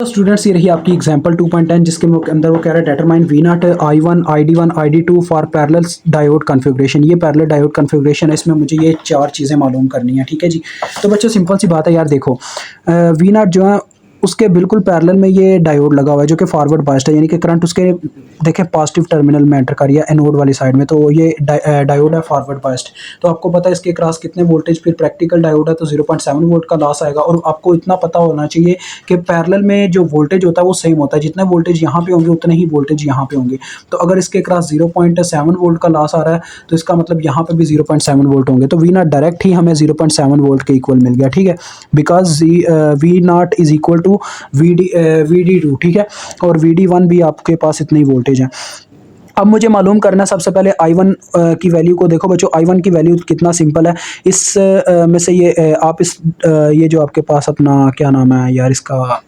तो स्टूडेंट्स ये रही आपकी एग्जांपल 2.10 जिसके अंदर वो कह रहा है determine V not I1 ID1 ID2 for parallel diode configuration. ये पैरेलल डायोड कॉन्फ़िगरेशन है, इसमें मुझे ये चार चीज़ें मालूम करनी है। ठीक है जी। तो बच्चों सिंपल सी बात है यार, देखो वी नॉट जो है उसके बिल्कुल पैरेलल में ये डायोड लगा हुआ है जो कि फॉरवर्ड बायस्ड है, यानी कि करंट उसके देखें पॉजिटिव टर्मिनल में एंटर कर रही है एनोड वाली साइड में, तो ये डायोड है फॉरवर्ड बायस्ड। तो आपको पता है इसके क्रॉस कितने वोल्टेज, फिर प्रैक्टिकल डायोड है तो 0.7 वोल्ट का लॉस आएगा। और आपको इतना पता होना चाहिए कि पैरेलल में जो वोल्टेज होता है वो सेम होता है, जितने वोल्टेज यहाँ पे होंगे उतने ही वोल्टेज यहाँ पे होंगे। तो अगर इसके क्रॉस 0.7 वोल्ट का लॉस आ रहा है तो इसका मतलब यहाँ पे भी 0.7 वोल्ट होंगे। तो वी नॉट डायरेक्ट ही हमें 0.7 वोल्ट के इक्वल मिल गया। ठीक है, because V not is equal to VD2। ठीक है, और VD1 भी आपके पास इतनी वोल्टेज है। अब मुझे मालूम करना है सबसे पहले I1 की वैल्यू को। देखो बच्चों I1 की वैल्यू कितना सिंपल है, इस में से ये आप इस ये जो आपके पास अपना क्या नाम है यार इसका,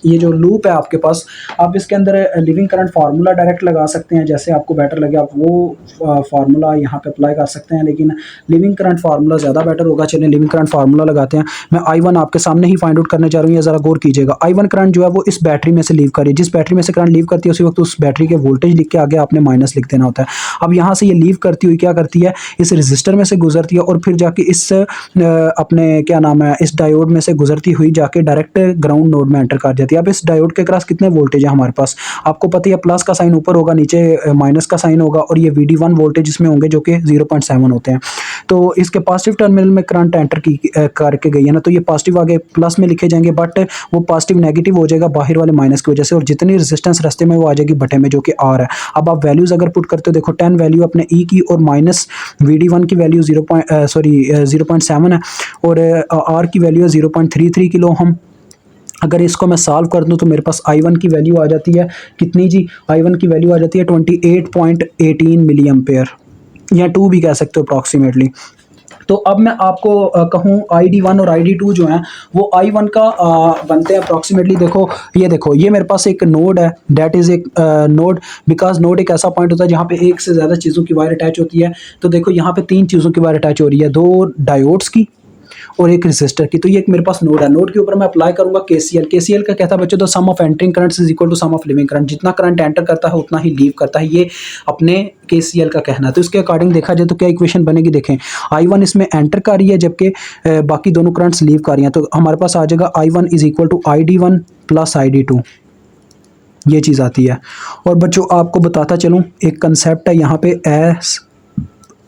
ये जो लूप है आपके पास, आप इसके अंदर लिविंग करंट फार्मूला डायरेक्ट लगा सकते हैं, जैसे आपको बेटर लगे आप वो फार्मूला यहाँ पे अप्लाई कर सकते हैं, लेकिन लिविंग करंट फार्मूला ज़्यादा बेटर होगा। चलिए लिविंग करंट फार्मूला लगाते हैं। मैं I1 आपके सामने ही फाइंड आउट करने जा रहा हूँ, ये ज़रा गौर कीजिएगा। I1 करंट जो है वो इस बैटरी में से लीव कर रही है, जिस बैटरी में से करंट लीव करती है उसी वक्त उस बैटरी के वोल्टेज लिख के आगे आपने माइनस लिख देना होता है। अब यहाँ से ये लीव करती हुई क्या करती है, इस रजिस्टर में से गुजरती है और फिर जाके इस अपने क्या नाम है इस डायोड में से गुजरती हुई जाके डायरेक्ट ग्राउंड नोड में एंटर कर जाती है। अब इस डायोड के क्रॉस कितने वोल्टेज है हमारे पास, आपको पता है प्लस का साइन ऊपर होगा, नीचे माइनस का साइन होगा, और ये VD1 वोल्टेज इसमें होंगे जो कि 0.7 होते हैं। तो इसके पॉजिटिव टर्मिनल में करंट एंटर की करके गई है ना, तो ये पॉजिटिव आगे प्लस में लिखे जाएंगे, बट वो पॉजिटिव नेगेटिव हो जाएगा बाहर वाले माइनस की वजह से, और जितनी रेजिस्टेंस रास्ते में वो आ जाएगी बटे में जो कि R है। अब आप वैल्यूज अगर पुट करते हो, देखो 10 वैल्यू अपने E की और माइनस VD1 की वैल्यू 0.7 है, और R की वैल्यू है 0.33 किलो हम। अगर इसको मैं सॉल्व कर दूं तो मेरे पास I1 की वैल्यू आ जाती है कितनी जी, I1 की वैल्यू आ जाती है 28.18 मिली एम्पेयर, या 2 भी कह सकते हो अप्रॉक्सीमेटली। तो अब मैं आपको कहूँ ID1 और ID2 जो हैं वो I1 का बनते हैं अप्रॉक्सीमेटली। देखो ये मेरे पास एक नोड है, दैट इज़ एक नोड, बिकॉज नोड एक ऐसा पॉइंट होता है जहाँ पे एक से ज़्यादा चीज़ों की वायर अटैच होती है। तो देखो यहाँ पे 3 चीज़ों की वायर अटैच हो रही है, 2 डायोड्स की और एक रेजिस्टर की। तो ये एक मेरे पास नोड है, नोड के ऊपर मैं अप्लाई करूंगा KCL का कहता है बच्चों तो sum of entering current is equal to sum of leaving current, जितना करंट एंटर करता है उतना ही लीव करता है, ये अपने KCL का कहना है। तो इसके अकॉर्डिंग देखा जाए तो क्या इक्वेशन बनेगी, देखें I1 इसमें एंटर कर रही है जबकि बाकी दोनों करंट्स लीव कर रही हैं, तो हमारे पास आ जाएगा I1 is equal to ID1 plus ID2, ये चीज़ आती है। और बच्चों आपको बताता चलूँ एक कंसेप्ट है यहाँ पे, एस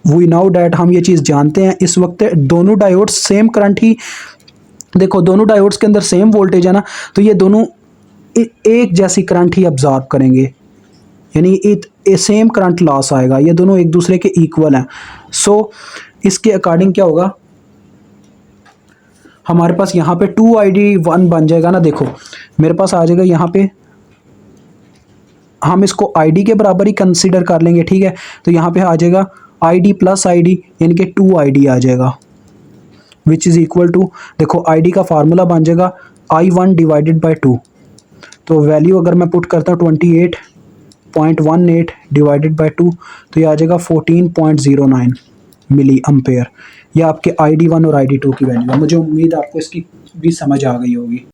वी नाउ डैट हम ये चीज़ जानते हैं इस वक्त दोनों डायोड्स सेम करंट ही, देखो दोनों डायोड्स के अंदर सेम वोल्टेज है ना, तो ये दोनों एक जैसी करंट ही अब्जॉर्ब करेंगे, यानी सेम करंट लॉस आएगा, ये दोनों एक दूसरे के इक्वल हैं। सो इसके अकॉर्डिंग क्या होगा, हमारे पास यहाँ पे 2ID1 बन जाएगा ना। देखो मेरे पास आ जाएगा यहाँ पे, हम इसको ID के बराबर ही कंसिडर कर लेंगे। ठीक है, तो यहाँ पे आ जाएगा ID प्लस ID, यानी कि 2ID आ जाएगा, विच इज़ इक्वल टू, देखो ID का फार्मूला बन जाएगा I1 डिवाइडेड बाई 2। तो वैल्यू अगर मैं पुट करता हूँ 28.18 डिवाइडेड बाई 2, तो ये आ जाएगा 14.09 मिली अम्पेयर। ये आपके ID1 और ID2 की वैल्यू है। मुझे उम्मीद आपको इसकी भी समझ आ गई होगी।